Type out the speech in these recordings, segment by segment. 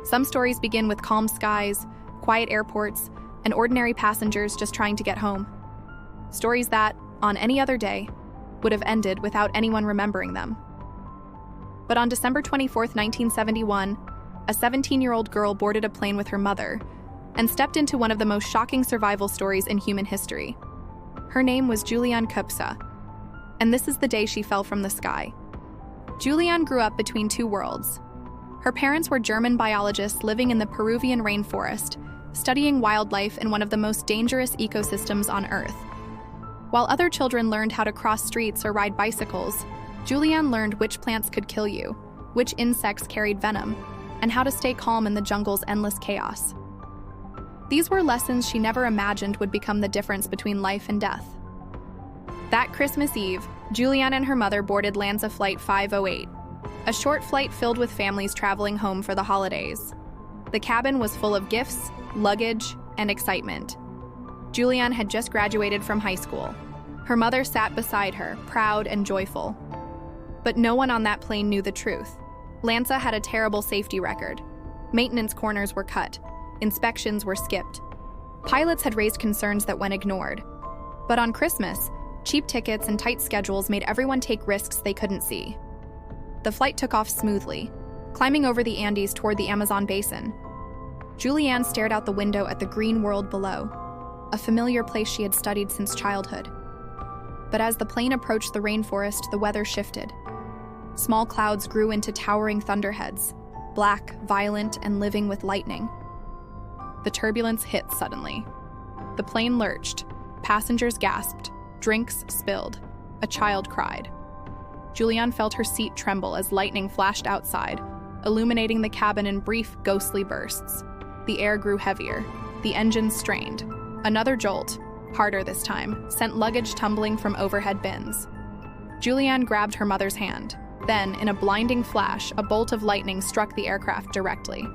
Some stories begin with calm skies, quiet airports, and ordinary passengers just trying to get home. Stories that, on any other day, would have ended without anyone remembering them. But on December 24, 1971, a 17-year-old girl boarded a plane with her mother and stepped into one of the most shocking survival stories in human history. Her name was Juliane Koepcke, and this is the day she fell from the sky. Juliane grew up between two worlds. Her parents were German biologists living in the Peruvian rainforest, studying wildlife in one of the most dangerous ecosystems on Earth. While other children learned how to cross streets or ride bicycles, Juliane learned which plants could kill you, which insects carried venom, and how to stay calm in the jungle's endless chaos. These were lessons she never imagined would become the difference between life and death. That Christmas Eve, Juliane and her mother boarded LANSA Flight 508, a short flight filled with families traveling home for the holidays. The cabin was full of gifts, luggage, and excitement. Juliane had just graduated from high school. Her mother sat beside her, proud and joyful. But no one on that plane knew the truth. LANSA had a terrible safety record. Maintenance corners were cut. Inspections were skipped. Pilots had raised concerns that went ignored. But on Christmas, cheap tickets and tight schedules made everyone take risks they couldn't see. The flight took off smoothly, climbing over the Andes toward the Amazon basin. Juliane stared out the window at the green world below, a familiar place she had studied since childhood. But as the plane approached the rainforest, the weather shifted. Small clouds grew into towering thunderheads, black, violent, and living with lightning. The turbulence hit suddenly. The plane lurched, passengers gasped, drinks spilled, a child cried. Juliane felt her seat tremble as lightning flashed outside, illuminating the cabin in brief, ghostly bursts. The air grew heavier, the engines strained. Another jolt, harder this time, sent luggage tumbling from overhead bins. Juliane grabbed her mother's hand. Then, in a blinding flash, a bolt of lightning struck the aircraft directly.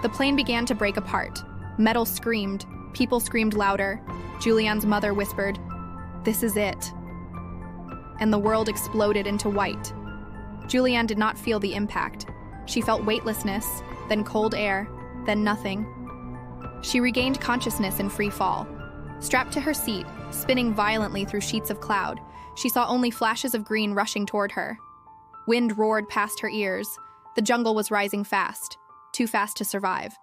The plane began to break apart. Metal screamed, people screamed louder. Juliane's mother whispered, "This is it." And the world exploded into white. Juliane did not feel the impact. She felt weightlessness, then cold air, then nothing. She regained consciousness in free fall. Strapped to her seat, spinning violently through sheets of cloud, she saw only flashes of green rushing toward her. Wind roared past her ears. The jungle was rising fast, too fast to survive.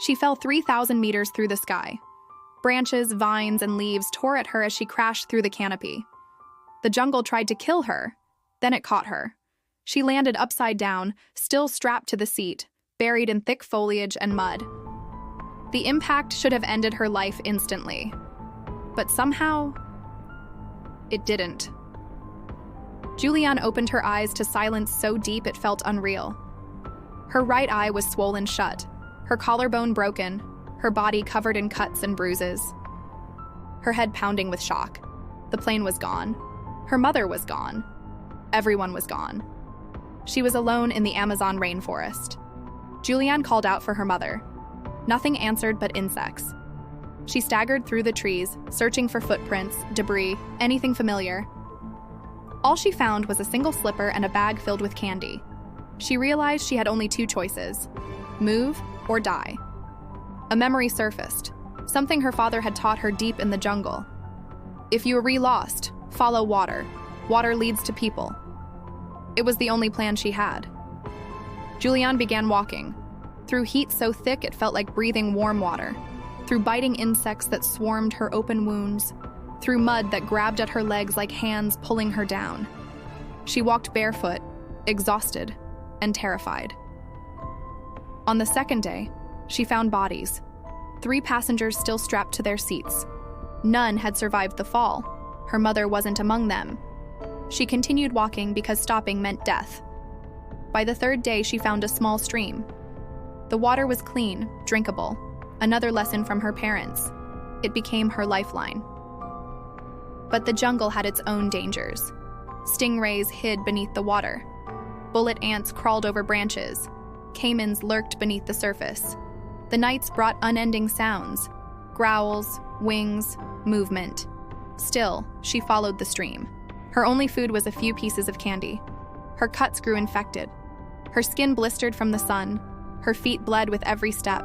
She fell 3,000 meters through the sky. Branches, vines, and leaves tore at her as she crashed through the canopy. The jungle tried to kill her. Then it caught her. She landed upside down, still strapped to the seat, buried in thick foliage and mud. The impact should have ended her life instantly. But somehow, it didn't. Juliane opened her eyes to silence so deep it felt unreal. Her right eye was swollen shut, her collarbone broken, her body covered in cuts and bruises. Her head pounding with shock. The plane was gone. Her mother was gone. Everyone was gone. She was alone in the Amazon rainforest. Juliane called out for her mother. Nothing answered but insects. She staggered through the trees, searching for footprints, debris, anything familiar. All she found was a single slipper and a bag filled with candy. She realized she had only two choices: move or die. A memory surfaced, something her father had taught her deep in the jungle. If you are lost, follow water. Water leads to people. It was the only plan she had. Juliane began walking, through heat so thick it felt like breathing warm water, through biting insects that swarmed her open wounds, through mud that grabbed at her legs like hands pulling her down. She walked barefoot, exhausted, and terrified. On the second day, she found bodies. 3 passengers still strapped to their seats. None had survived the fall. Her mother wasn't among them. She continued walking because stopping meant death. By the 3rd day, she found a small stream. The water was clean, drinkable, another lesson from her parents. It became her lifeline. But the jungle had its own dangers. Stingrays hid beneath the water. Bullet ants crawled over branches. Caimans lurked beneath the surface. The nights brought unending sounds: growls, wings, movement. Still, she followed the stream. Her only food was a few pieces of candy. Her cuts grew infected. Her skin blistered from the sun. Her feet bled with every step.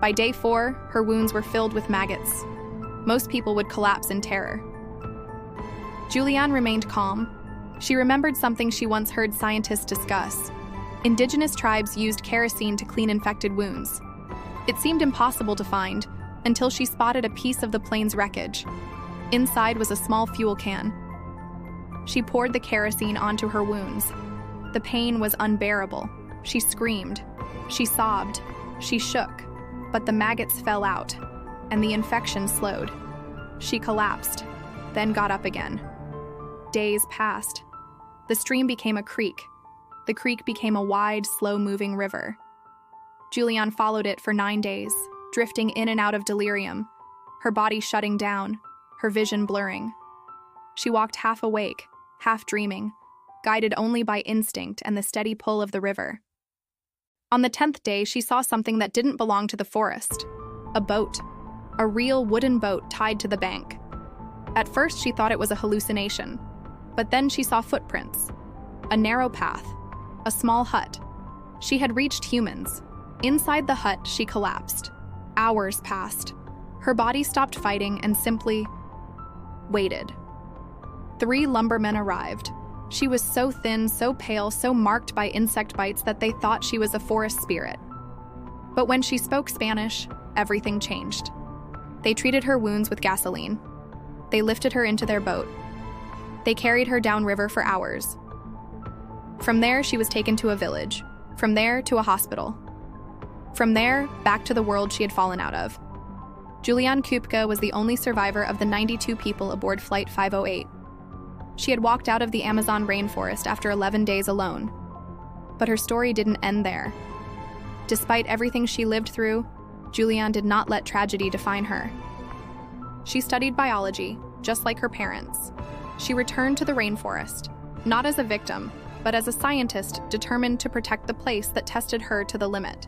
By day 4, her wounds were filled with maggots. Most people would collapse in terror. Juliane remained calm. She remembered something she once heard scientists discuss. Indigenous tribes used kerosene to clean infected wounds. It seemed impossible to find until she spotted a piece of the plane's wreckage. Inside was a small fuel can. She poured the kerosene onto her wounds. The pain was unbearable. She screamed. She sobbed. She shook. But the maggots fell out, and the infection slowed. She collapsed, then got up again. Days passed. The stream became a creek. The creek became a wide, slow-moving river. Juliane followed it for 9 days, drifting in and out of delirium, her body shutting down, her vision blurring. She walked half awake, half dreaming, guided only by instinct and the steady pull of the river. On the 10th day, she saw something that didn't belong to the forest. A boat. A real wooden boat tied to the bank. At first, she thought it was a hallucination. But then she saw footprints. A narrow path. A small hut. She had reached humans. Inside the hut, she collapsed. Hours passed. Her body stopped fighting and simply waited. 3 lumbermen arrived. She was so thin, so pale, so marked by insect bites that they thought she was a forest spirit. But when she spoke Spanish, everything changed. They treated her wounds with gasoline. They lifted her into their boat. They carried her downriver for hours. From there, she was taken to a village. From there, to a hospital. From there, back to the world she had fallen out of. Juliane Koepcke was the only survivor of the 92 people aboard Flight 508. She had walked out of the Amazon rainforest after 11 days alone. But her story didn't end there. Despite everything she lived through, Juliane did not let tragedy define her. She studied biology, just like her parents. She returned to the rainforest, not as a victim, but as a scientist determined to protect the place that tested her to the limit.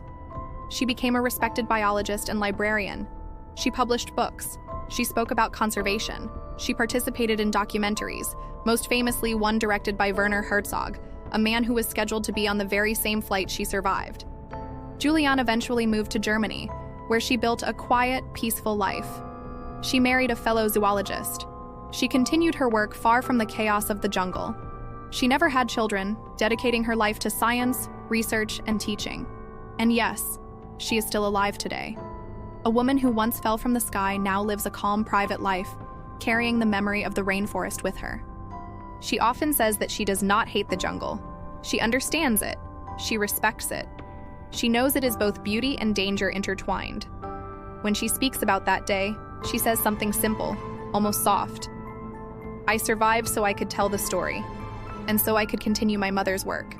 She became a respected biologist and librarian. She published books. She spoke about conservation. She participated in documentaries, most famously one directed by Werner Herzog, a man who was scheduled to be on the very same flight she survived. Juliane eventually moved to Germany, where she built a quiet, peaceful life. She married a fellow zoologist. She continued her work far from the chaos of the jungle. She never had children, dedicating her life to science, research, and teaching. And yes, she is still alive today. A woman who once fell from the sky now lives a calm, private life, carrying the memory of the rainforest with her. She often says that she does not hate the jungle. She understands it. She respects it. She knows it is both beauty and danger intertwined. When she speaks about that day, she says something simple, almost soft. I survived so I could tell the story, and so I could continue my mother's work.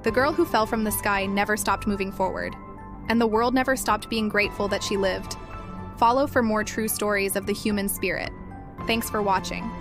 The girl who fell from the sky never stopped moving forward, and the world never stopped being grateful that she lived. Follow for more true stories of the human spirit. Thanks for watching.